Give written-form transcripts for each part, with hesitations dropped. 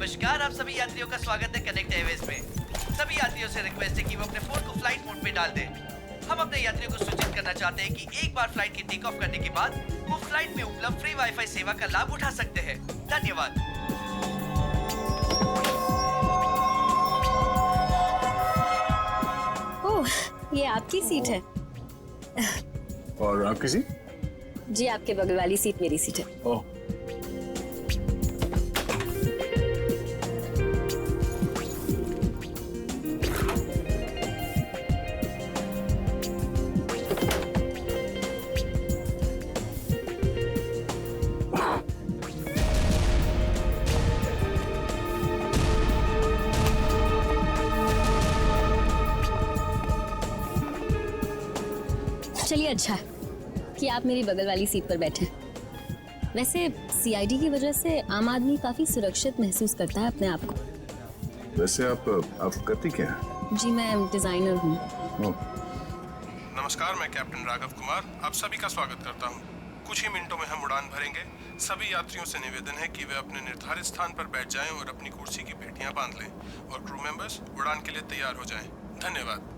नमस्कार, आप सभी यात्रियों का स्वागत है कनेक्ट एयरवेज में। सभी यात्रियों से रिक्वेस्ट है कि वो अपने फोन को फ्लाइट मोड में डाल दें। हम अपने यात्रियों को सूचित करना चाहते हैं कि एक बार फ्लाइट की टेक ऑफ करने के बाद वो फ्लाइट में उपलब्ध फ्री वाईफाई सेवा का लाभ उठा सकते हैं। धन्यवाद। ओह, ये आपकी सीट है। और आपकी सीट? जी, आपके बगल वाली सीट मेरी सीट है। ओह, चलिए, अच्छा है कि आप मेरी बगल वाली सीट पर बैठे। वैसे सीआईडी की वजह से आम आदमी काफी सुरक्षित महसूस करता है अपने आप को। वैसे आप करती क्या हैं? जी, मैं डिजाइनर हूँ। ओह, नमस्कार, मैं कैप्टन राघव कुमार आप सभी का स्वागत करता हूं। कुछ ही मिनटों में हम उड़ान भरेंगे। सभी यात्रियों से निवेदन है कि वे अपने निर्धारित स्थान पर बैठ जाएं और अपनी कुर्सी की पेटियां बांध लें और क्रू मेंबर्स उड़ान के लिए तैयार हो जाएं। धन्यवाद।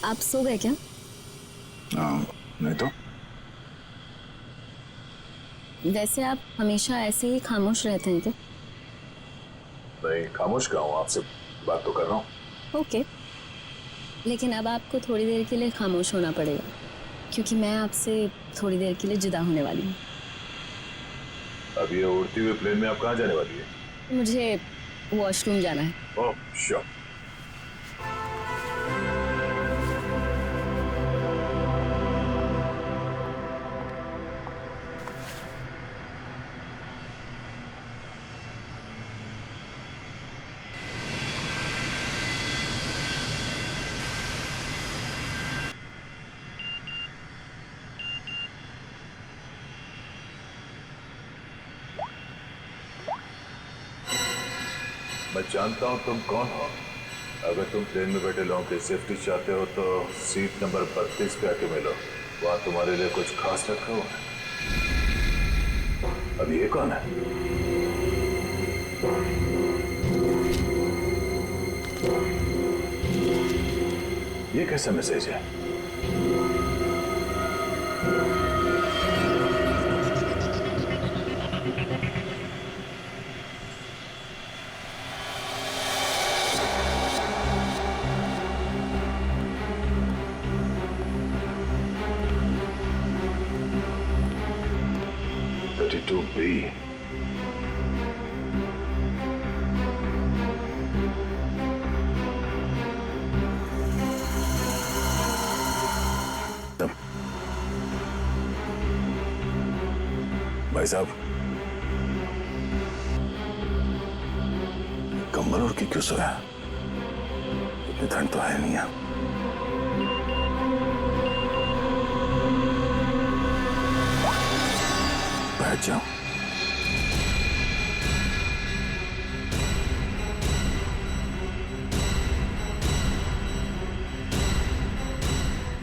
आप सो गए क्या? हाँ, नहीं तो। वैसे आप हमेशा ऐसे ही खामोश रहते हैं क्या? नहीं, खामोश क्या हूँ, आपसे बात तो कर रहा हूँ। ओके, लेकिन अब आपको थोड़ी देर के लिए खामोश होना पड़ेगा क्योंकि मैं आपसे थोड़ी देर के लिए जुदा होने वाली हूँ। अब ये उड़ती हुई प्लेन में आप कहाँ जाने वाली है? मुझे वॉशरूम जाना है। ओह, श्योर। मैं जानता हूँ तुम कौन हो। अगर तुम प्लेन में बैठे लोगों की सेफ्टी चाहते हो तो सीट नंबर 32 पे आके मिलो। वहाँ तुम्हारे लिए कुछ खास रखा हुआ है। अब ये कौन है? ये कैसा मैसेज है? To be. भाई साहब, कंबल ओढ़ के क्यों सोया? इतनी ठंड तो है नहीं है। बैठ जाओ।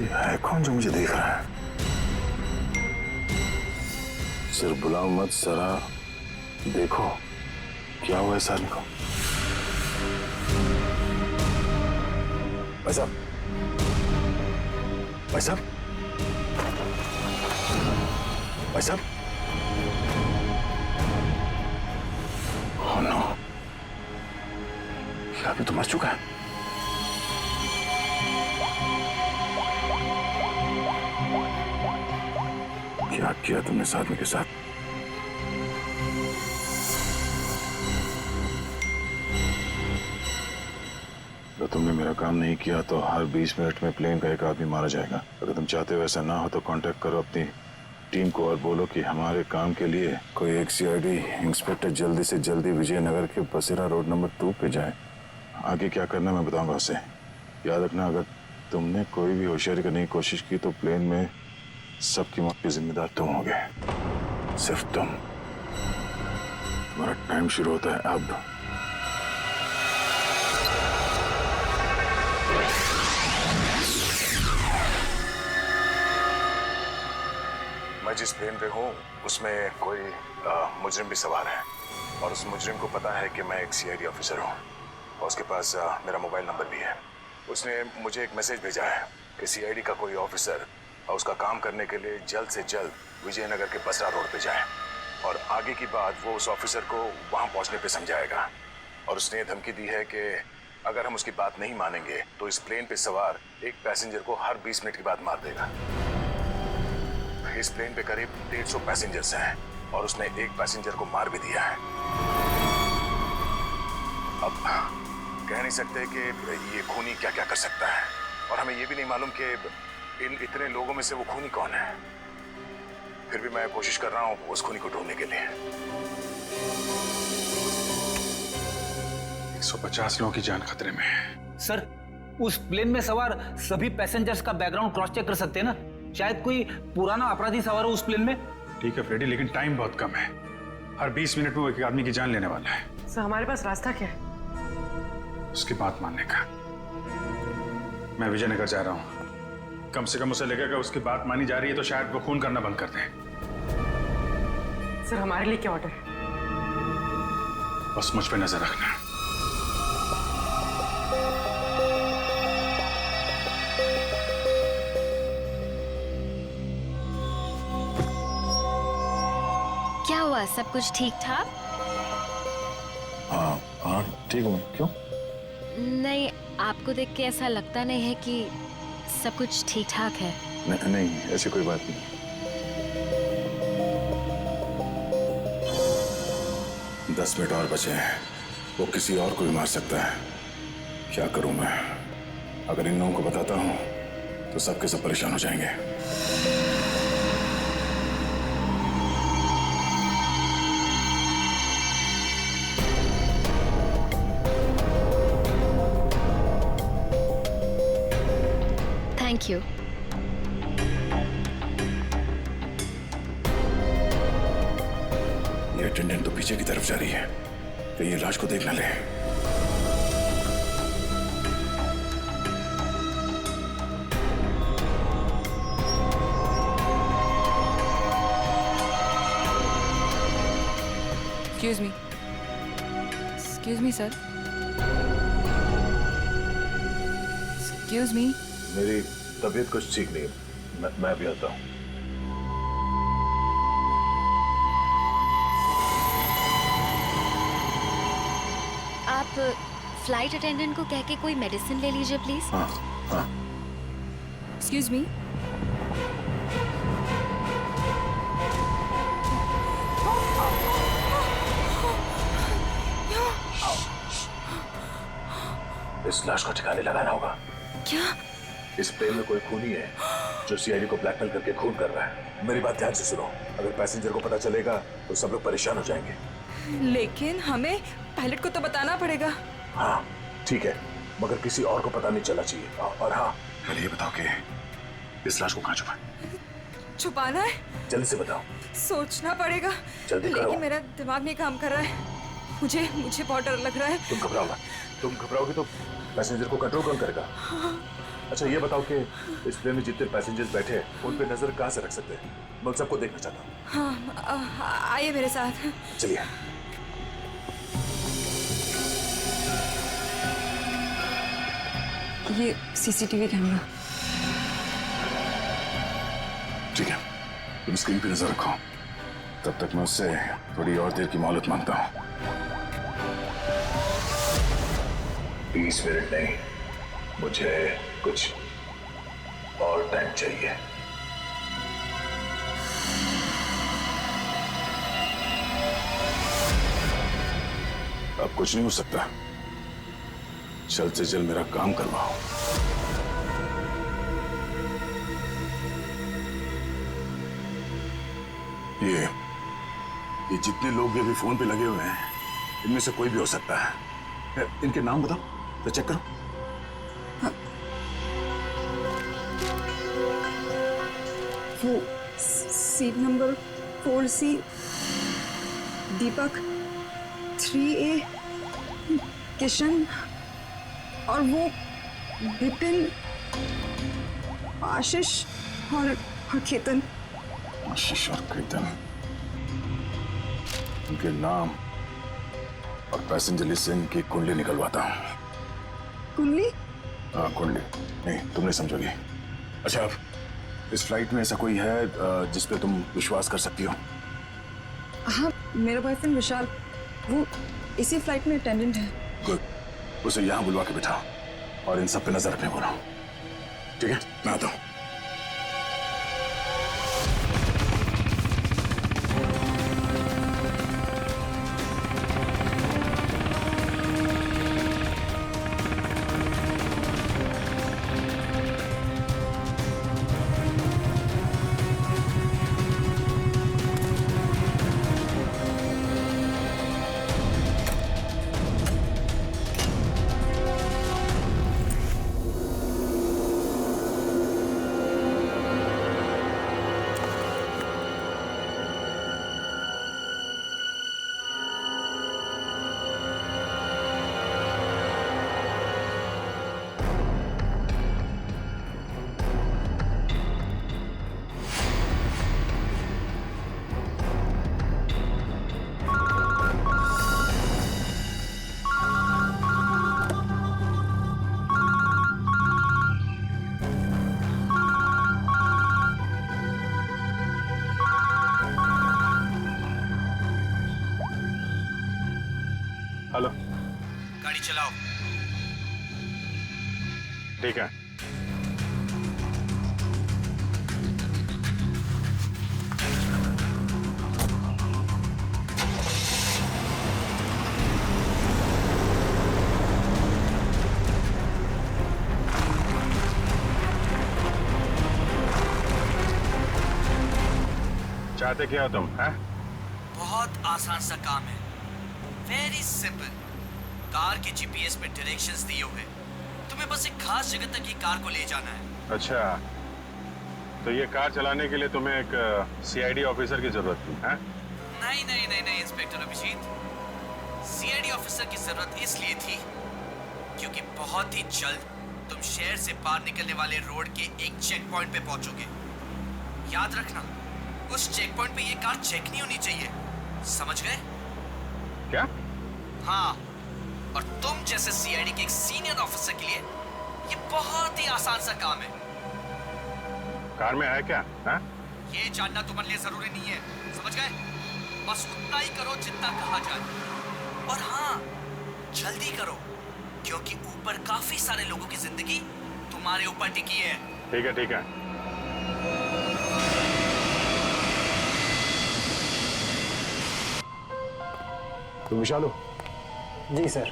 ये है कौन जो मुझे देख रहा है? सिर्फ बुलाओ मत जरा देखो क्या हुआ इस आदमी को। भाई साहब, भाई साहब, भाई साहब। ओह नो, ये आदमी तो मर चुका है। क्या किया तुमने इस आदमी के साथ? तो तुमने मेरा काम नहीं किया तो हर 20 मिनट में प्लेन का एक आदमी मारा जाएगा। अगर तुम चाहते हो ऐसा ना हो तो कांटेक्ट करो अपनी टीम को और बोलो कि हमारे काम के लिए कोई एक सीआईडी इंस्पेक्टर जल्दी से जल्दी विजयनगर के बसेरा रोड नंबर 2 पे जाए। आगे क्या करना मैं बताऊंगा उसे। याद रखना, अगर तुमने कोई भी होशियारी करने की कोशिश की तो प्लेन में सबकी मौत के जिम्मेदार तुम होगे, सिर्फ तुम। तुम्हारा टाइम शुरू होता है अब। मैं जिस प्लेन पे हूँ उसमें कोई मुजरिम भी सवार है और उस मुजरिम को पता है कि मैं एक सीआईडी ऑफिसर हूँ और उसके पास मेरा मोबाइल नंबर भी है। उसने मुझे एक मैसेज भेजा है कि सीआईडी का कोई ऑफिसर उसका काम करने के लिए जल्द से जल्द विजयनगर के बसरा रोड पे जाए और आगे की बात वो उस ऑफिसर को वहाँ पहुँचने पे समझाएगा। और उसने धमकी दी है कि अगर हम उसकी बात नहीं मानेंगे तो इस प्लेन पे सवार एक पैसेंजर को हर 20 मिनट के बाद मार देगा। इस प्लेन पे करीब 150 पैसेंजर्स हैं और उसने एक पैसेंजर को मार भी दिया है। अब कह नहीं सकते कि ये खूनी क्या क्या कर सकता है और हमें ये भी नहीं मालूम कि इन इतने लोगों में से वो खूनी कौन है। फिर भी मैं कोशिश कर रहा हूँ उस खूनी को ढूंढने के लिए। 150 लोगों की जान खतरे में है। सर, उस प्लेन में सवार सभी पैसेंजर्स का बैकग्राउंड क्रॉस चेक कर सकते हैं ना? शायद कोई पुराना अपराधी सवार हो उस प्लेन में। ठीक है फ्रेडी, लेकिन टाइम बहुत कम है। हर 20 मिनट में वो एक आदमी की जान लेने वाला है। सर, हमारे पास रास्ता क्या है? उसकी बात मानने का। मैं विजयनगर जा रहा हूँ। कम से कम उसे लगेगा उसकी बात मानी जा रही है तो शायद वो खून करना बंद कर दें। सर, हमारे लिए क्या ऑर्डर है? बस मुझ पे नजर रखना। क्या हुआ, सब कुछ ठीक ठाक? हाँ हाँ ठीक हूँ। क्यों? नहीं, आपको देख के ऐसा लगता नहीं है कि सब कुछ ठीक ठाक है। नहीं, ऐसी कोई बात नहीं। दस मिनट और बचे हैं, वो किसी और को भी मार सकता है। क्या करूं मैं? अगर इन लोगों को बताता हूं तो सबके सब परेशान हो जाएंगे। Thank you. ये अटेंडेंट तो पीछे की तरफ जा रही है, तो ये लाश को देख ना ले। Excuse me, sir. Excuse me. मेरी तबीयत कुछ ठीक नहीं है, मैं भी आता हूँ। आप फ्लाइट अटेंडेंट को कह के कोई मेडिसिन ले लीजिए प्लीज। हाँ हाँ। Excuse me. इस लाश को ठिकाने लगाना होगा। क्या? इस प्लेन में कोई खूनी है जो सीआईडी को ब्लैकमेल करके खून कर रहा है। मेरी बात ध्यान से सुनो, अगर पैसेंजर को पता चलेगा तो सब लोग परेशान हो जाएंगे। लेकिन हमें पायलट को तो बताना पड़ेगा। हाँ ठीक है, मगर किसी और को पता नहीं चलना चाहिए। और हाँ, पहले ये बताओ कि इस लाश को कहाँ छुपा? छुपाना है? जल्दी से बताओ। सोचना पड़ेगा। जल्दी करो। लेकिन मेरा दिमाग नहीं काम कर रहा है। मुझे बहुत डर लग रहा है। तुम घबराओ मत। तुम घबराओगे तो पैसेंजर को कंट्रोल कौन करेगा? अच्छा ये बताओ कि इस प्लेन में जितने पैसेंजर्स बैठे हैं उन पे नजर कहाँ से रख सकते हैं? मैं उन सबको देखना चाहता हूँ। हाँ, आइए मेरे साथ। चलिए। ये सीसीटीवी कैमरा। ठीक है, तुम स्क्रीन पे नजर रखो, तब तक मैं उससे थोड़ी और देर की मोहलत मांगता हूँ। 20 मिनट नहीं, मुझे कुछ और टाइम चाहिए। अब कुछ नहीं हो सकता, जल्द से जल्द मेरा काम करवाओ। ये जितने लोग भी अभी फोन पे लगे हुए हैं, इनमें से कोई भी हो सकता है। इनके नाम बताओ तो चेक करो। वो सीट नंबर 4C, दीपक 3A, किशन और वो विपिन, आशीष और केतन। आशीष और केतन, उनके नाम और पैसेंजर लिस्ट से इनकी कुंडली निकलवाता हूँ। कुंडली? हाँ कुंडली, नहीं तुम नहीं समझोगी। अच्छा, इस फ्लाइट में ऐसा कोई है जिस पे तुम विश्वास कर सकती हो? हाँ, मेरा बॉयफ्रेंड विशाल, वो इसी फ्लाइट में अटेंडेंट है। गुड, उसे यहाँ बुलवा के बिठाओ और इन सब पे नजर रखने बोलो। ठीक है, मैं आता हूँ। हेलो, गाड़ी चलाओ। ठीक है। चाहते क्या हो तुम, हैं? बहुत आसान सा काम है, वेरी सिंपल। कार के जीपीएस में डायरेक्शंस दिए हुए, तुम्हें बस एक खास जगह तक ये कार को ले जाना है। अच्छा, तो ये कार चलाने के लिए तुम्हें एक सीआईडी ऑफिसर की जरूरत थी, हैं? नहीं नहीं नहीं नहीं इंस्पेक्टर अभिजीत, सीआईडी ऑफिसर की जरूरत इसलिए थी क्योंकि बहुत ही जल्द तुम शहर से बाहर निकलने वाले रोड के एक चेक पॉइंट पे पहुंचोगे। याद रखना, उस चेक पॉइंट पे ये कार चेक नहीं होनी चाहिए, समझ गए? क्या? हाँ, और तुम जैसे सीआईडी के एक सीनियर ऑफिसर के लिए ये बहुत ही आसान सा काम है। कार में है क्या, हैं? ये जानना तुम्हारे लिए जरूरी नहीं है, समझ गए? बस उतना ही करो जितना कहा जाए, और हाँ, जल्दी करो क्योंकि ऊपर काफी सारे लोगों की जिंदगी तुम्हारे ऊपर टिकी है। ठीक है, ठीक है। तुम विशाल हो? जी सर।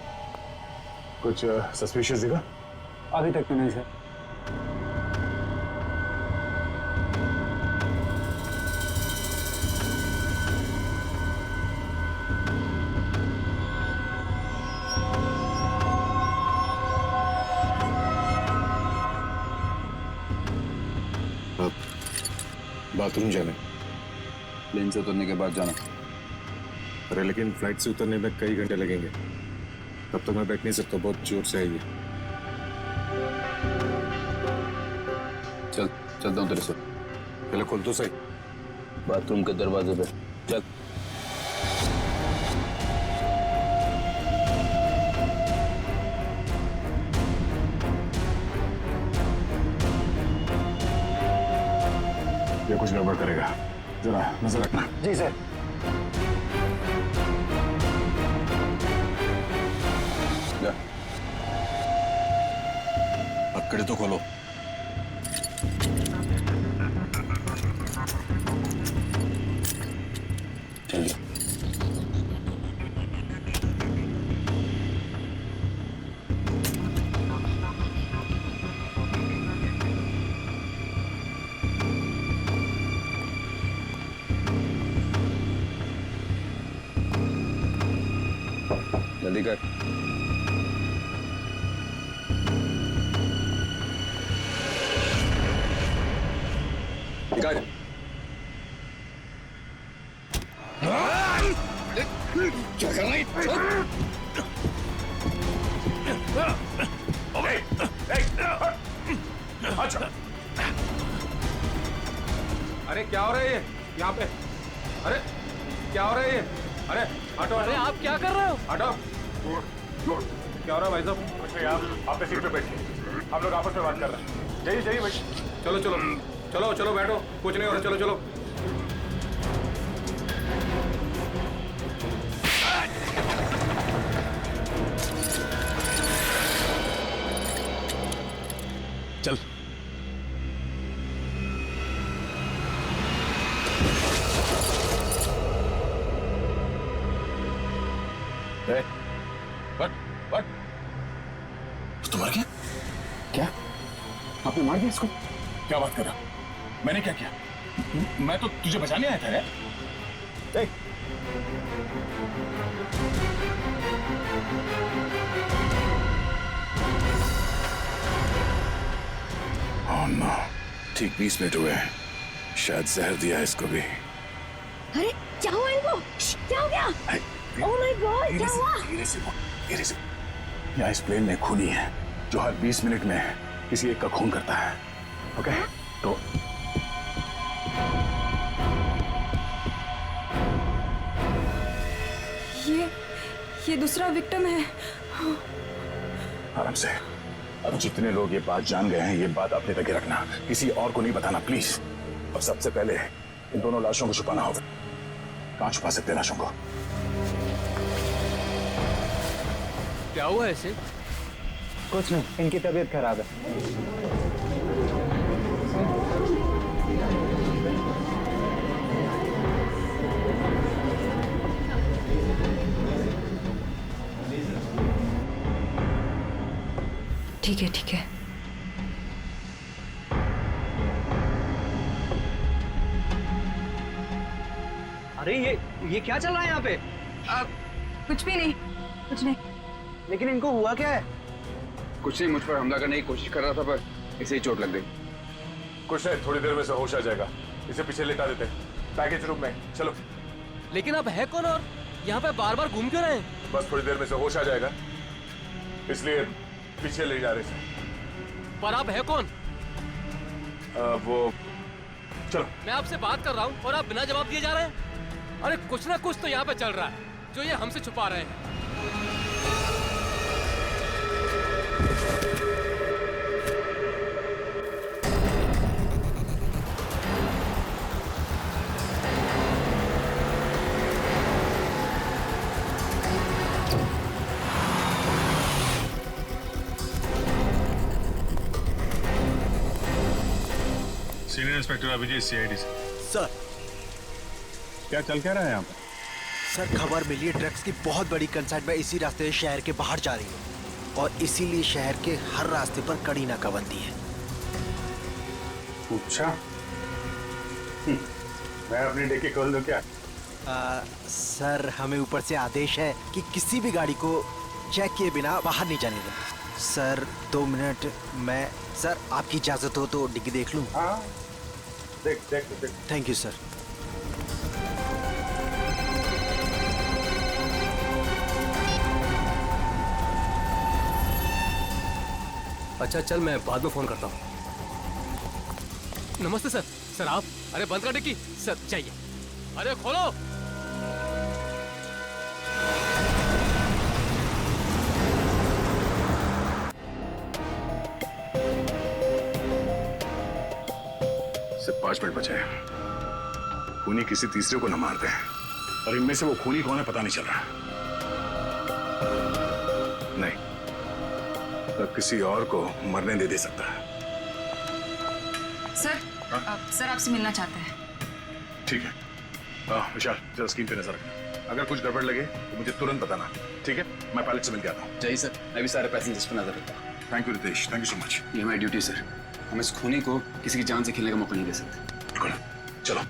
कुछ सस्पिशियस दिखा? अभी तक तो नहीं सर। बाथरूम जाने? प्लेन से उतरने के बाद जाना। अरे लेकिन फ्लाइट से उतरने में कई घंटे लगेंगे, तब तक मैं बैठ नहीं सकता, बहुत जोर से आइए। चलता हूँ तेरे से। पहले खोल तो सही। बाथरूम के दरवाजे पे चल। ये कुछ गड़बड़ करेगा, जरा नजर रखना। जी सर। कड़े तो खोलो। चलिए। जल्दी कर। निकाल। अच्छा। अरे क्या हो रहा है ये यहाँ पे? अरे क्या हो रहा है ये? अरे हटो। अरे आप क्या कर रहे हो? हटो। क्या हो रहा है भाई साहब? कुछ नहीं, आप अपने सीट पे बैठिए, हम लोग आपस में बात कर रहे हैं। जाइए जाइए भाई। चलो चलो चलो चलो बैठो, कुछ नहीं हो रहा, चलो चलो। चल। What? तो मर गया? क्या? आपने मार दिया इसको? क्या बात कर रहा? मैंने क्या किया? मैं तो तुझे बचाने आया था यार। Oh no, ठीक 20 मिनट हुए हैं। शायद जहर दिया इसको भी। अरे क्या हुआ इनको? क्या हो गया? ओह माय गॉड, क्या हुआ? धीरे से यहाँ इस प्लेन में खूनी है जो हर 20 मिनट में किसी एक का खून करता है। ओके? तो ये दूसरा विक्टिम है। आराम से। अब जितने लोग ये बात जान गए हैं, ये बात अपने तक ही रखना, किसी और को नहीं बताना प्लीज। अब सबसे पहले इन दोनों लाशों को छुपाना होगा। कहाँ छुपा सकते हैं लाशों को? क्या हुआ ऐसे? कुछ नहीं, इनकी तबीयत खराब है। ठीक है ठीक है। अरे ये क्या चल रहा है यहाँ पे? कुछ भी नहीं, कुछ नहीं। लेकिन इनको हुआ क्या है? कुछ नहीं, मुझ पर हमला करने की कोशिश कर रहा था पर इसे ही चोट लग गई। कुछ नहीं, थोड़ी देर में से होश आ जाएगा। इसे पीछे लेटा देते हैं पैकेज रूम में। चलो। लेकिन अब है कौन और यहाँ पे बार बार घूम क्यों रहे हैं? बस थोड़ी देर में से होश आ जाएगा, इसलिए पीछे ले जा रहे हैं। पर आप है कौन? वो चलो। मैं आपसे बात कर रहा हूँ और आप बिना जवाब दिए जा रहे हैं। अरे कुछ ना कुछ तो यहाँ पे चल रहा है जो ये हमसे छुपा रहे हैं। सीनियर इंस्पेक्टर अभिजीत, सीआईडी से। सर क्या चल क्या रहा है यहाँ पर? सर खबर मिली है ड्रग्स की बहुत बड़ी कंसाइनमेंट इसी रास्ते से शहर के बाहर जा रही है और इसीलिए शहर के हर रास्ते पर कड़ी नाकाबंदी है। अच्छा, मैं अपनी डिक्की खोल दूं क्या? सर हमें ऊपर से आदेश है कि किसी भी गाड़ी को चेक किए बिना बाहर नहीं जाने दें। सर 2 मिनट, मैं सर आपकी इजाजत हो तो डिग्गी देख लूं? हाँ, देख। Thank you sir. अच्छा चल, मैं बाद में फोन करता हूँ। नमस्ते सर। सर आप? अरे बंद कर डिक्की। सर चाहिए। अरे खोलो। सिर्फ 5 मिनट बचे हैं। खूनी किसी तीसरे को न मारते हैं और इनमें से वो खूनी कौन है पता नहीं चल रहा। नहीं, तब किसी और को मरने दे सकता है। सर सर आपसे मिलना चाहते हैं। ठीक है। विशाल जरा स्क्रीन पे नजर रखना, अगर कुछ गड़बड़ लगे तो मुझे तुरंत बताना। ठीक है, मैं पायलट से मिल के आता हूँ। चाहिए सर, मैं भी सारे पैसेंजर्स पर नजर रखता हूँ। Thank you Ritesh, thank you so much. ये हमारी ड्यूटी सर, हम इस खूनी को किसी की जान से खेलने का मौका नहीं दे सकते। बिल्कुल, चलो।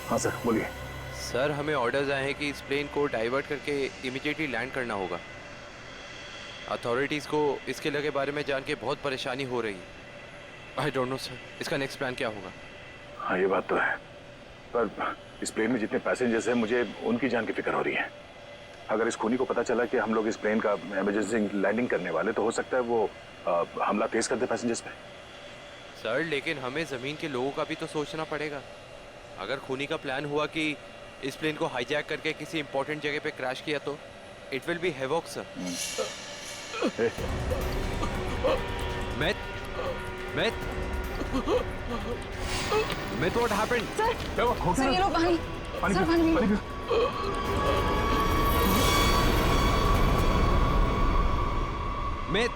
हाँ सर, बोलिए। सर हमें ऑर्डर्स आए हैं कि इस प्लेन को डाइवर्ट करके इमीडिएटली लैंड करना होगा। अथॉरिटीज़ को इसके लगे बारे में जान के बहुत परेशानी हो रही है। आई डोंट नो सर, इसका नेक्स्ट प्लान क्या होगा? हाँ ये बात तो है, पर इस प्लेन में जितने पैसेंजर्स हैं मुझे उनकी जान की फिक्र हो रही है। अगर इस खूनी को पता चला कि हम लोग इस प्लेन का इमरजेंसी लैंडिंग करने वाले तो हो सकता है वो हमला तेज कर दे पैसेंजर्स पे। सर लेकिन हमें ज़मीन के लोगों का भी तो सोचना पड़ेगा। अगर खूनी का प्लान हुआ कि इस प्लेन को हाईजैक करके किसी इंपॉर्टेंट जगह पे क्रैश किया तो इट विल बी हेवॉक सर। मैं व्हाट हैपेंड? सर ये लो पानी। सर पानी। मैं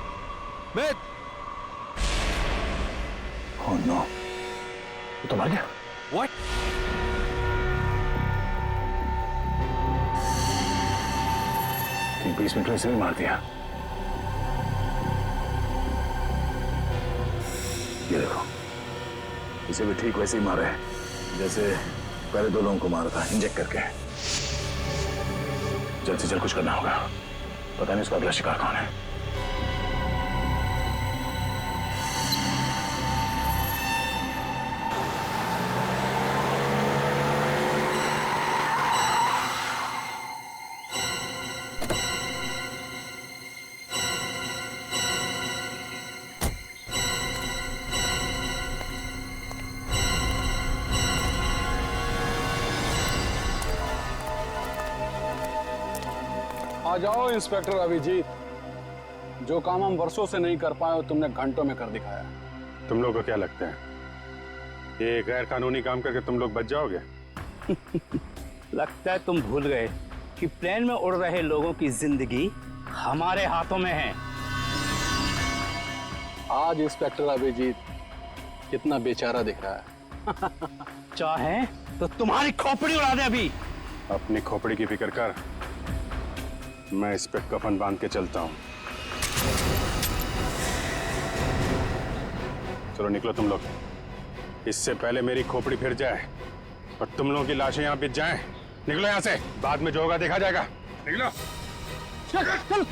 Oh no, तो मर गया। What? ठीक 20 मिनट में इसे भी मार दिया। ये देखो, इसे भी ठीक वैसे ही मारा है जैसे पहले 2 लोगों को मारा था, इंजेक्ट करके। जल्द से जल्द कुछ करना होगा, पता नहीं उसका अगला शिकार कौन है। आ जाओ इंस्पेक्टर अभिजीत, जो काम हम वर्षों से नहीं कर पाए तुमने घंटों में कर दिखाया। तुम लोग को क्या लगता है ये गैर कानूनी काम करके तुम लोग बच जाओगे? लगता है तुम भूल गए कि प्लेन में उड़ रहे लोगों की जिंदगी हमारे हाथों में है। आज इंस्पेक्टर अभिजीत कितना बेचारा दिख रहा है। चाहे तो तुम्हारी खोपड़ी उड़ा दे अभी। अपनी खोपड़ी की फिक्र कर, मैं इस पे कफन बांध के चलता हूँ। चलो निकलो तुम लोग, इससे पहले मेरी खोपड़ी फिर जाए और तुम लोगों की लाशें यहाँ बिछ जाएं। निकलो यहाँ से, बाद में जो होगा देखा जाएगा। निकलो। चल।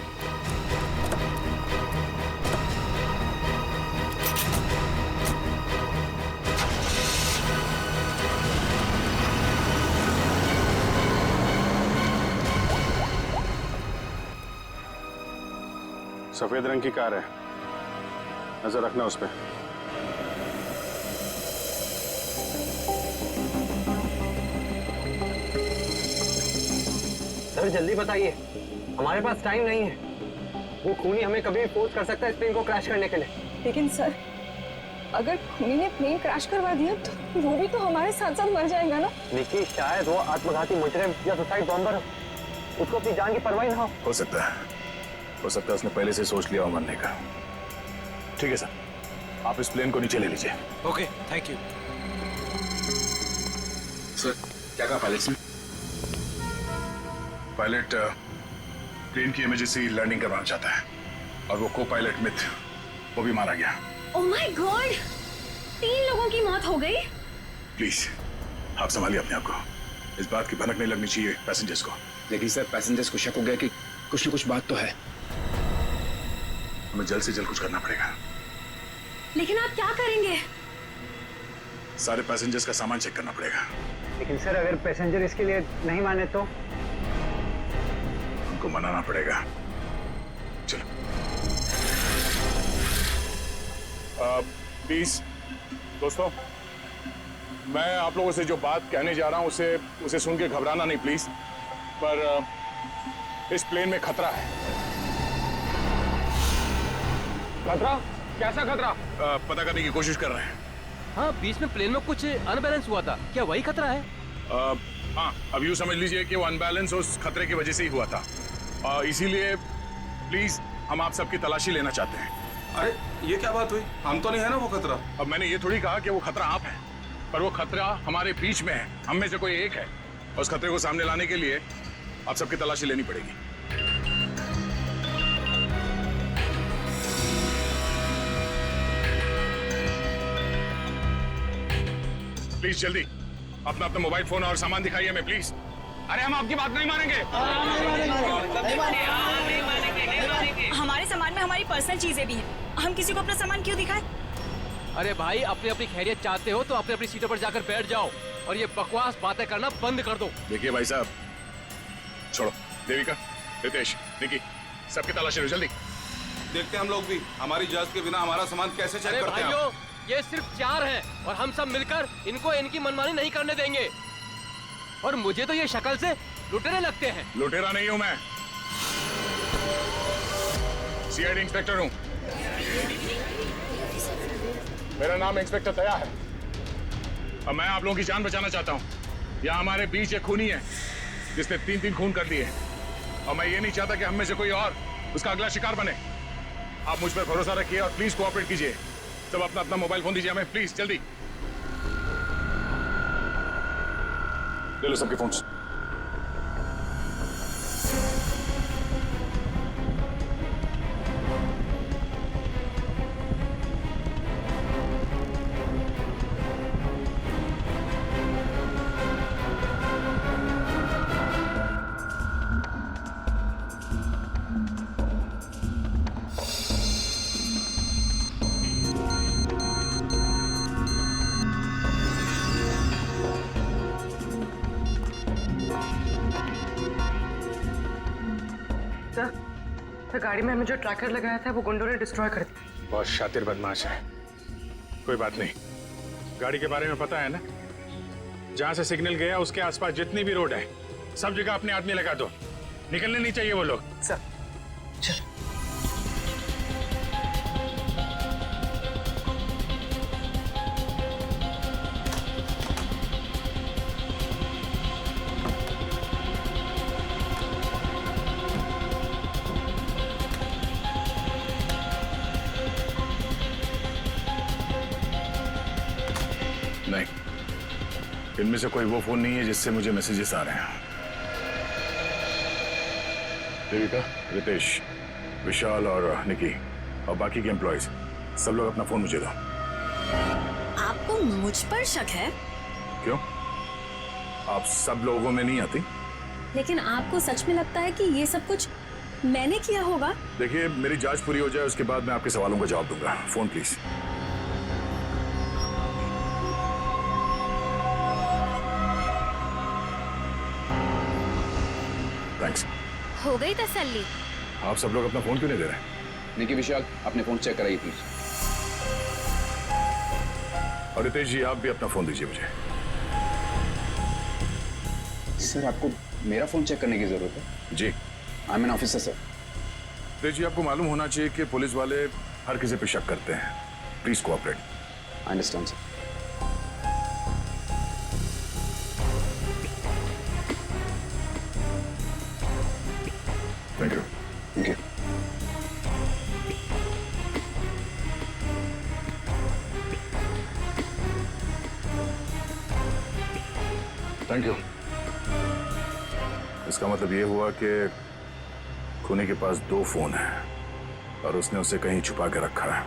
सफेद रंग की कार है, नजर रखना उस पे। सर जल्दी बताइए, हमारे पास टाइम नहीं है। वो खूनी हमें कभी भी फोर्स कर सकता है इस प्लेन को क्रैश करने के लिए। लेकिन सर, अगर खूनी ने प्लेन क्रैश करवा दिया तो वो भी तो हमारे साथ साथ मर जाएगा ना। निकी, शायद वो आत्मघाती मुजरिम या सुसाइड बॉम्बर हो, उसको अपनी जान की परवाह ना हो सकता है उसने पहले से सोच लिया हो मरने का। ठीक है सर, आप इस प्लेन को नीचे ले लीजिए। Okay, thank you sir. क्या कहा पायलट ने? पायलट प्लेन की इमरजेंसी लैंडिंग करवाना चाहता है और वो को पायलट मिथ वो भी मारा गया। ओह माय गॉड, 3 लोगों की मौत हो गई। प्लीज आप संभालिए अपने आप को, इस बात की भनक नहीं लगनी चाहिए पैसेंजर्स को। लेकिन सर पैसेंजर्स को शक हो गया कि कुछ न कुछ बात तो है। हमें जल्द से जल्द कुछ करना पड़ेगा। लेकिन आप क्या करेंगे? सारे पैसेंजर्स का सामान चेक करना पड़ेगा। लेकिन सर अगर पैसेंजर इसके लिए नहीं माने तो? उनको मनाना पड़ेगा। चलो। प्लीज दोस्तों, मैं आप लोगों से जो बात कहने जा रहा हूं उसे सुन के घबराना नहीं प्लीज। पर इस प्लेन में खतरा है। खतरा? कैसा खतरा? पता करने की कोशिश कर रहे हैं। हाँ, बीच में प्लेन में कुछ अनबैलेंस हुआ था, क्या वही खतरा है? हाँ, अब यूँ समझ लीजिए कि वो अनबैलेंस उस खतरे की वजह से ही हुआ था। इसीलिए प्लीज हम आप सबकी तलाशी लेना चाहते हैं। अरे ये क्या बात हुई? हम तो नहीं है ना वो खतरा। अब मैंने ये थोड़ी कहा कि वो खतरा आप है, पर वो खतरा हमारे बीच में है, हम में से कोई एक है। और उस खतरे को सामने लाने के लिए आप सबकी तलाशी लेनी पड़ेगी। प्लीज जल्दी अपना अपना मोबाइल फोन और सामान दिखाइए हमें प्लीज। अरे हम आपकी बात नहीं मानेंगे। हमारे हमारी पर्सनल चीजें भी हैं। हम किसी को अपना सामान क्यों दिखाएं? अरे भाई, अपनी अपनी खैरियत चाहते हो तो अपनी अपनी सीटों पर जाकर बैठ जाओ और ये बकवास बातें करना बंद कर दो। देखिए भाई साहब, छोड़ो। देविका, रितेश, निकी, सबकी तलाशी लो जल्दी। देखते हैं हम लोग भी, हमारी इजाजत के बिना हमारा सामान कैसे चेक करते हैं आप? भाइयों, ये सिर्फ 4 हैं और हम सब मिलकर इनको इनकी मनमानी नहीं करने देंगे। और मुझे तो ये शक्ल से लुटेरे लगते हैं। लुटेरा नहीं हूं मैं, सीआईडी इंस्पेक्टर हूं। मेरा नाम इंस्पेक्टर दया है और मैं आप लोगों की जान बचाना चाहता हूं। यहाँ हमारे बीच एक खूनी है जिसने 3 खून कर दिए और मैं ये नहीं चाहता कि हम में से कोई और उसका अगला शिकार बने। आप मुझ पर भरोसा रखिए और प्लीज कोऑपरेट कीजिए। सब अपना अपना मोबाइल फोन दीजिए हमें, प्लीज जल्दी। ले लो सबके फोन्स। सर, गाड़ी में हमें जो ट्रैकर लगाया था वो गुंडों ने डिस्ट्रॉय कर दिया। बहुत शातिर बदमाश है। कोई बात नहीं, गाड़ी के बारे में पता है ना? जहां से सिग्नल गया उसके आसपास जितनी भी रोड है सब जगह अपने आदमी लगा दो। निकलने नहीं चाहिए वो लोग। सर चलो। नहीं, इनमें से कोई वो फोन नहीं है जिससे मुझे मैसेजेस आ रहे हैं। देविका, रितेश, विशाल और निकी और बाकी के एम्प्लॉयज सब लोग अपना फोन मुझे दो। आपको मुझ पर शक है? क्यों? आप सब लोगों में नहीं आती? लेकिन आपको सच में लगता है कि ये सब कुछ मैंने किया होगा? देखिए, मेरी जांच पूरी हो जाए उसके बाद मैं आपके सवालों का जवाब दूंगा। Phone please. थैंक्स। हो गई तसल्ली? आप सब लोग अपना फोन क्यों नहीं दे रहे? निकी, विशाल, अपने फोन चेक कराइए प्लीज। और रितेश जी, आप भी अपना फोन दीजिए मुझे। सर, आपको मेरा फोन चेक करने की जरूरत है? जी। I am an officer sir. Ritesh ji, आपको मालूम होना चाहिए कि पुलिस वाले हर किसी पे शक करते हैं। Please cooperate. I understand sir. Thank you. Thank you. Thank you. इसका मतलब ये हुआ कि खूनी के पास 2 फोन हैं और उसने उसे कहीं छुपा के रखा है।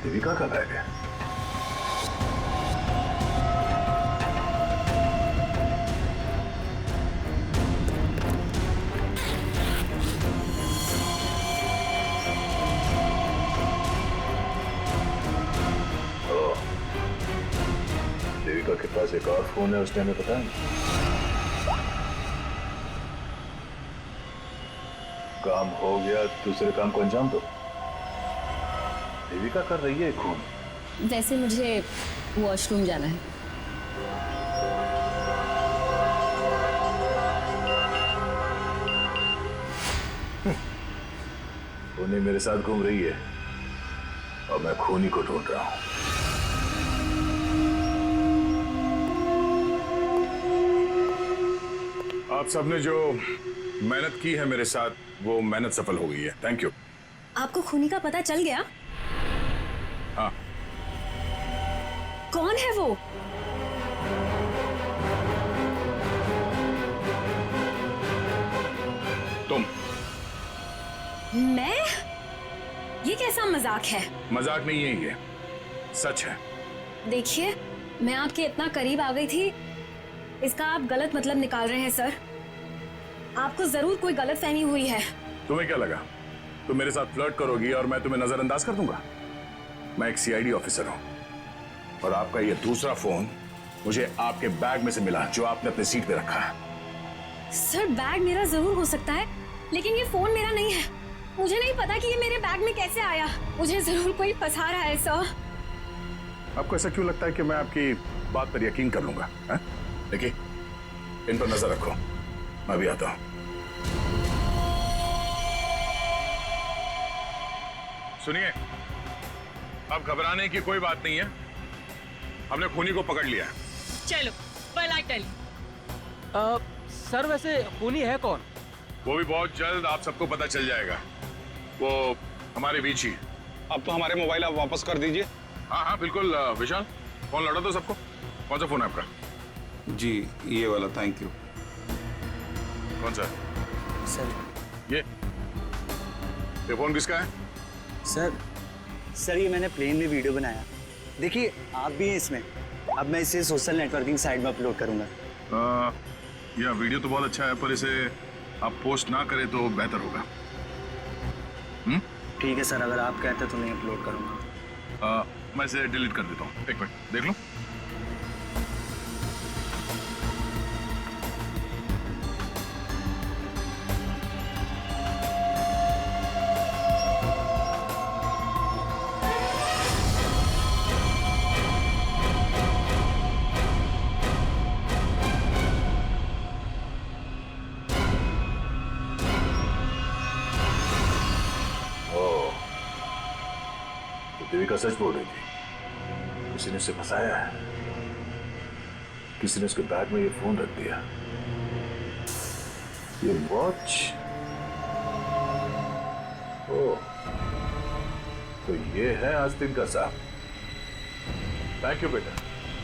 देविका का बैग है। देविका के पास एक और फोन है, उसने हमें बताया नहीं। काम हो गया, दूसरे काम को अंजाम दो। देविका कर रही है खून। वैसे मुझे वॉशरूम जाना है। उन्हें मेरे साथ घूम रही है, और मैं खूनी को ढूंढ रहा हूं। आप सबने जो मेहनत की है मेरे साथ, वो मेहनत सफल हो गई है। Thank you. आपको खूनी का पता चल गया? हाँ। कौन है वो? तुम। मैं? ये कैसा मजाक है? मजाक नहीं है ये, सच है। देखिए, मैं आपके इतना करीब आ गई थी, इसका आप गलत मतलब निकाल रहे हैं सर। आपको जरूर कोई गलतफहमी हुई है। तुम्हें क्या लगा तुम मेरे साथ फ्लर्ट करोगी और मैं तुम्हें नजरअंदाज कर दूंगा? मैं एक सीआईडी ऑफिसर हूं और आपका ये दूसरा फोन मुझे आपके बैग में से मिला, जो आपने अपने सीट पे रखा है। सर, बैग मेरा जरूर हो सकता है, लेकिन ये फोन मेरा नहीं है। मुझे नहीं पता कि ये मेरे बैग में कैसे आया। मुझे जरूर कोई फंसा रहा है सर। आपको ऐसा क्यों लगता है कि मैं आपकी बात पर यकीन कर लूंगा? देखिए, इन पर नजर रखो, मैं भी आता हूं। सुनिए, अब घबराने की कोई बात नहीं है, हमने खूनी को पकड़ लिया है। चलो, well I tell you. Sir, वैसे खूनी है कौन? वो भी बहुत जल्द आप सबको पता चल जाएगा। वो हमारे बीच ही। अब तो हमारे मोबाइल आप वापस कर दीजिए। हाँ हाँ बिल्कुल। विशाल, फोन लौटा दो सबको। कौन सा फोन है आपका? जी, ये वाला। Thank you. कौन सा? सर ये फोन किसका है? सर ये मैंने प्लेन में वीडियो बनाया। देखिए, आप भी हैं इसमें। अब मैं इसे सोशल नेटवर्किंग साइट में अपलोड करूंगा। यह वीडियो तो बहुत अच्छा है, पर इसे आप पोस्ट ना करें तो बेहतर होगा। ठीक है सर, अगर आप कहते तो मैं अपलोड करूंगा। मैं इसे डिलीट कर देता हूँ। एक मिनट देख लो। देविका सच बोल रही थी। किसी ने उसे फंसाया है। किसी ने उसके बैग में ये फोन रख दिया। ये वॉच। ओह, तो ये है आस्तीन का साहब। थैंक यू बेटा,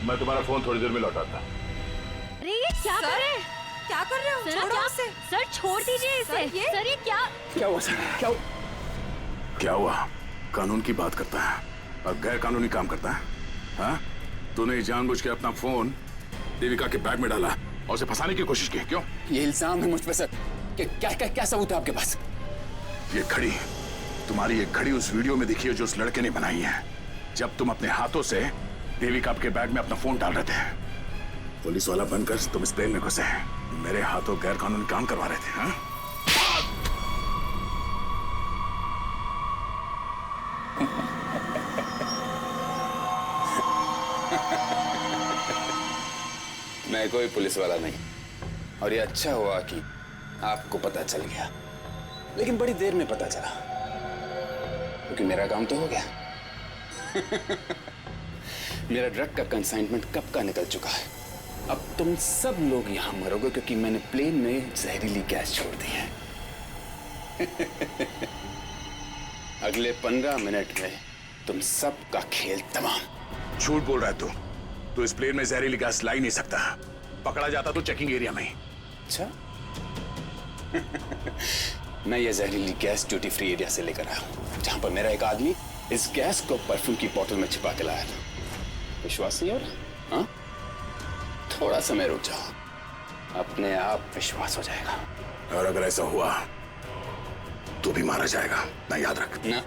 मैं तुम्हारा फोन थोड़ी देर में लौटाता। अरे ये क्या कर रहे हैं? क्या कर रहे हो? छोड़ो उसे। सर, छोड़ दीजिए इसे। सर, ये क्या हुआ सर? क्या हुआ? कानून की बात करता है और गैर कानूनी काम करता है। हाँ? तूने जानबूझ के अपना फोन देविका के बैग में डाला और उसे फंसाने की कोशिश की। क्यों? ये इल्जाम है मुझ पे सर। क्या सबूत है आपके पास? ये घड़ी, तुम्हारी एक घड़ी उस वीडियो में दिखी है जो उस लड़के ने बनाई है, जब तुम अपने हाथों से देविका के बैग में अपना फोन डाल रहे थे। पुलिस वाला बनकर तुम इस प्लेन में घुसे, मेरे हाथों गैर कानूनी काम करवा रहे थे। हाँ? मैं कोई पुलिस वाला नहीं, और ये अच्छा हुआ कि आपको पता चल गया, लेकिन बड़ी देर में पता चला, क्योंकि मेरा काम तो हो गया। मेरा ड्रग का कंसाइनमेंट कब का निकल चुका है। अब तुम सब लोग यहां मरोगे क्योंकि मैंने प्लेन में जहरीली गैस छोड़ दी है। अगले 15 मिनट में तुम सब का खेल तमाम। झूठ बोल रहा है तू इस प्लेन में जहरीली गैस ला ही नहीं सकता। पकड़ा जाता तो चेकिंग एरिया में ही। अच्छा। मैं ये जहरीली गैस ड्यूटी फ्री एरिया से लेकर आया हूं, जहां पर मेरा एक आदमी इस गैस को परफ्यूम की बोतल में छिपा के लाया था। विश्वास नहीं हो रहा? हाँ? थोड़ा समय रुक जाओ, अपने आप विश्वास हो जाएगा। और अगर ऐसा हुआ तो भी मारा जाएगा, ना याद रख। ना,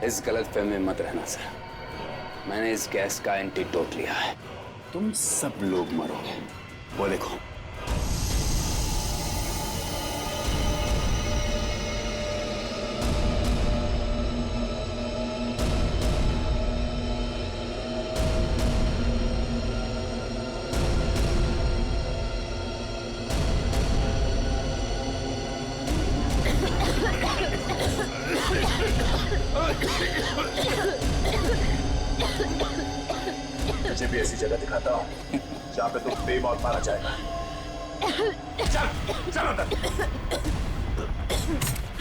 इस गलतफहमी में मत रहना सर। मैंने इस गैस का एंटीडोट लिया है। तुम सब लोग मरोगे। वो देखो। तुझे भी ऐसी जगह दिखाता हूँ जहाँ पे तुम बेमौत मारा जाएगा। चल चल अंदर।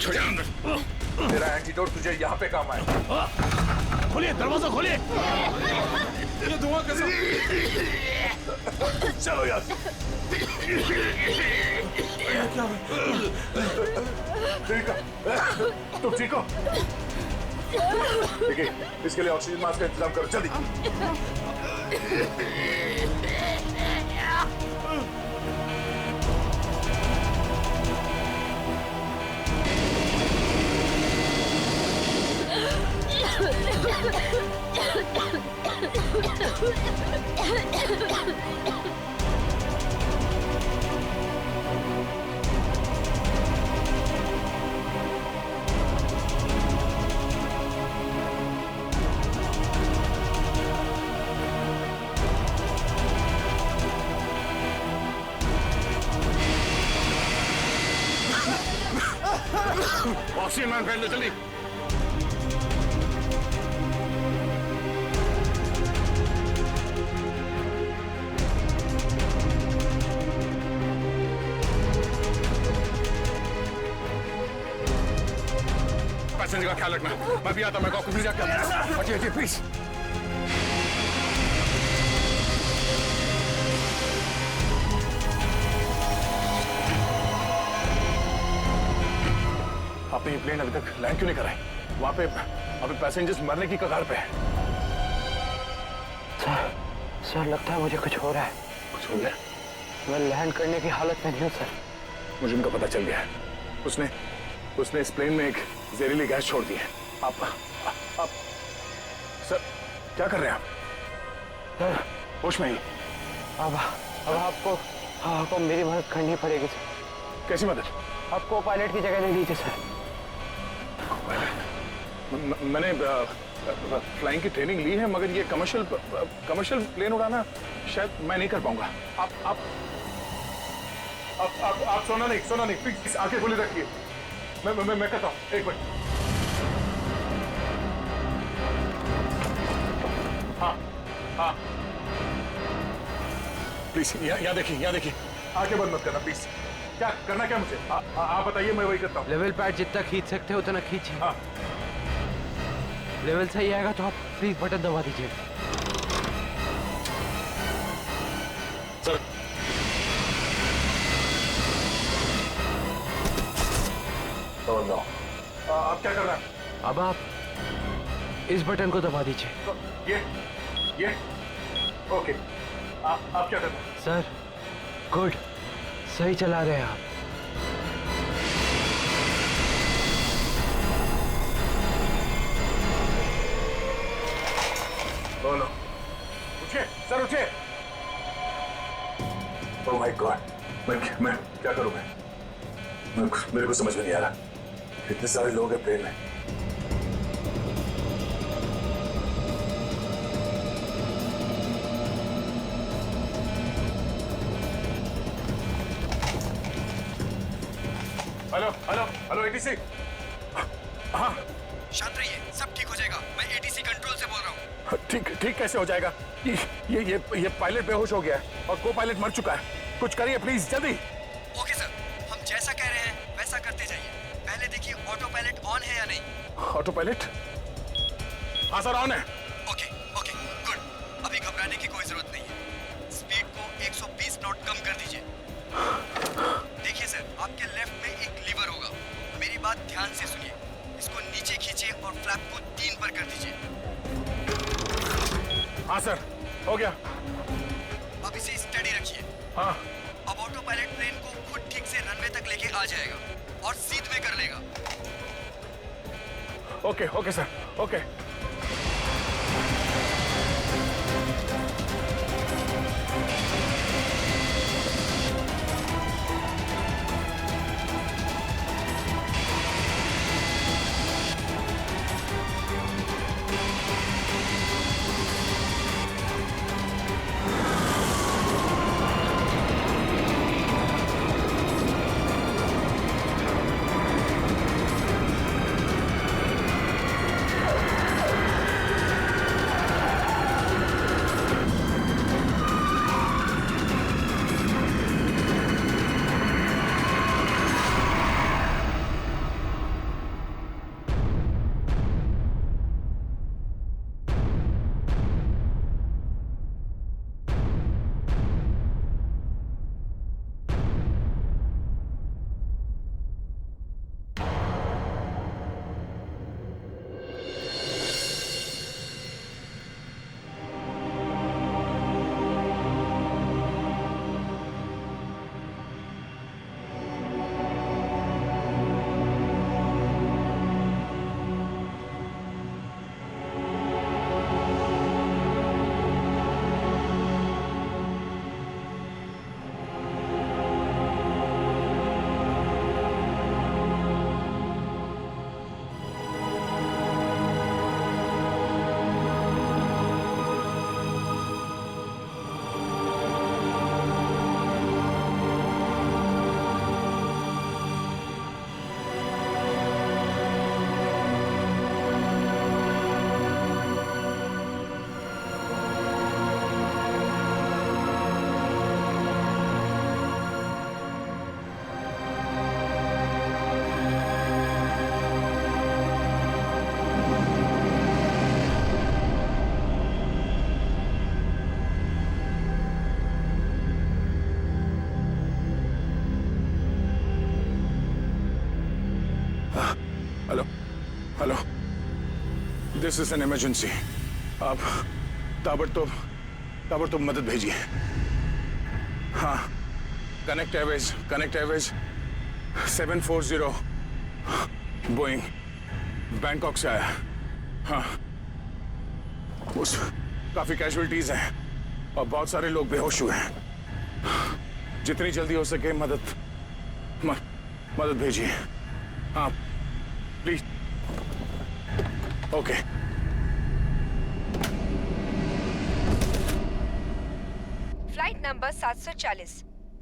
चल अंदर। तेरा एंटीडोट तुझे यहाँ पे काम आएगा। खोलिए दरवाजा खोलिए। ये धुआं कैसा? चलो यार। ठीक है, तुम ठीक हो? ठीक है, इसके लिए ऑक्सीजन मास्क का इंतजाम करो जल्दी। ऑक्सीजन मैन पहन लो जल्दी। पैसेंजर का ख्याल रखना। मैं भी आता हूं, मैं कॉकपिट में जाके आता हूं। हटिए प्लीज। आपने ये प्लेन अभी तक लैंड क्यों नहीं कराई? वहां पे अभी पैसेंजर्स मरने की कगार पे है। सर लगता है मुझे कुछ हो रहा है। कुछ हो गया? मैं लैंड करने की हालत में नहीं हूँ सर। मुझे उनका पता चल गया है। उसने इस प्लेन में एक जहरीली गैस छोड़ दी है। आप सर क्या कर रहे हैं आप? सर होश में ही? अब आपको मेरी मदद करनी पड़ेगी सर। कैसी मदद? आपको पायलट की जगह दे दीजिए सर। मैंने फ्लाइंग की ट्रेनिंग ली है, मगर ये कमर्शियल प्लेन उड़ाना शायद मैं नहीं कर पाऊंगा। आप सोना नहीं प्लीज आंखें खुली रखिए। मैं कहता हूँ, एक मिनट। हाँ प्लीज यहाँ देखिए आंखें बंद मत करना प्लीज। क्या करना क्या मुझे? आप बताइए, मैं वही करता हूँ। लेवल पैड जितना खींच सकते हो उतना खींचिए। हाँ। लेवल सही आएगा तो आप प्लीज बटन दबा दीजिए। सर आप क्या कर रहे हैं? अब आप इस बटन को दबा दीजिए। ये ओके। आप क्या कर रहे हैं? सर गुड, सही चला रहे हैं आप। बोलो। उठिए सर, उठिए। ओह माय गॉड, मैं क्या करूं? मेरे को समझ में नहीं आ रहा। इतने सारे लोग हैं प्लेन में। Hello ATC. हाँ शांत रहिए, सब ठीक हो जाएगा। मैं एटीसी कंट्रोल से बोल रहा हूँ। ठीक कैसे हो जाएगा? ये पायलट बेहोश हो गया है और को पायलट मर चुका है। कुछ करिए प्लीज जल्दी। ओके सर, हम जैसा कह रहे हैं वैसा करते जाइए। पहले देखिए ऑटो पायलट ऑन है या नहीं। Auto pilot? हाँ सर ऑन है। Okay good. अभी घबराने की कोई जरूरत नहीं है। स्पीड को 120 नॉट कम कर दीजिए। देखिए सर, आपके लेफ्ट में एक लीवर होगा। मेरी बात ध्यान से सुनिए। इसको नीचे खींचिए और फ्लैप को 3 पर कर दीजिए। हाँ सर, हो गया। अब इसे स्टडी रखिए। हाँ। अब ऑटो पायलट प्लेन को खुद ठीक से रनवे तक लेके आ जाएगा और सीध में कर लेगा। Okay sir, okay. This is an emergency. आप ताबड़तोब मदद भेजिए। हाँ, कनेक्ट एयरवेज 740 बोइंग बैंकॉक से आया। हाँ, उस काफी कैजुअलिटीज हैं और बहुत सारे लोग बेहोश हुए हैं। जितनी जल्दी हो सके मदद भेजिए। हाँ प्लीज। ओके। फ्लाइट नंबर 740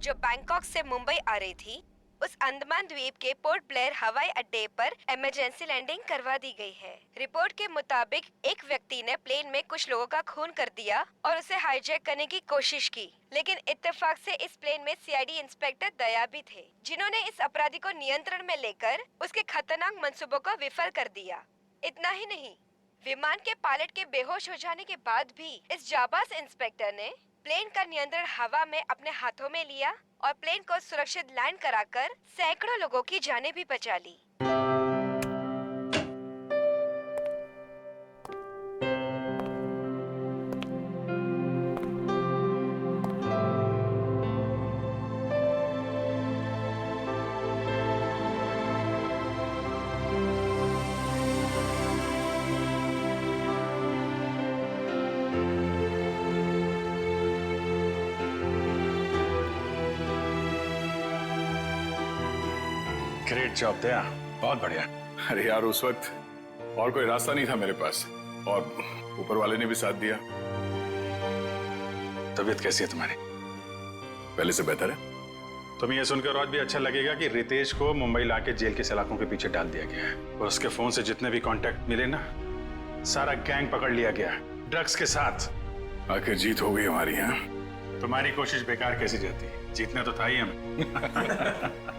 जो बैंकॉक से मुंबई आ रही थी, उस अंडमान द्वीप के पोर्ट ब्लेयर हवाई अड्डे पर इमरजेंसी लैंडिंग करवा दी गई है। रिपोर्ट के मुताबिक एक व्यक्ति ने प्लेन में कुछ लोगों का खून कर दिया और उसे हाईजैक करने की कोशिश की, लेकिन इत्तेफाक से इस प्लेन में सीआईडी इंस्पेक्टर दया भी थे, जिन्होंने इस अपराधी को नियंत्रण में लेकर उसके खतरनाक मंसूबों को विफल कर दिया। इतना ही नहीं, विमान के पायलट के बेहोश हो जाने के बाद भी इस जाबाज इंस्पेक्टर ने प्लेन का नियंत्रण हवा में अपने हाथों में लिया और प्लेन को सुरक्षित लैंड कराकर सैकड़ों लोगों की जानें भी बचा ली। ग्रेट जॉब दया, बहुत बढ़िया। अरे यार, उस वक्त और कोई रास्ता नहीं था मेरे पास और ऊपर वाले ने भी साथ दिया। तबीयत कैसी है तुम्हारी? पहले से बेहतर है। तुम्हें यह सुनकर और भी अच्छा लगेगा कि रितेश को मुंबई लाके जेल के सलाखों के पीछे डाल दिया गया है और उसके फोन से जितने भी कांटेक्ट मिले ना, सारा गैंग पकड़ लिया गया ड्रग्स के साथ। आखिर जीत हो गई हमारी। यहाँ तुम्हारी कोशिश बेकार कैसी जाती? जीतना तो था ही हमें।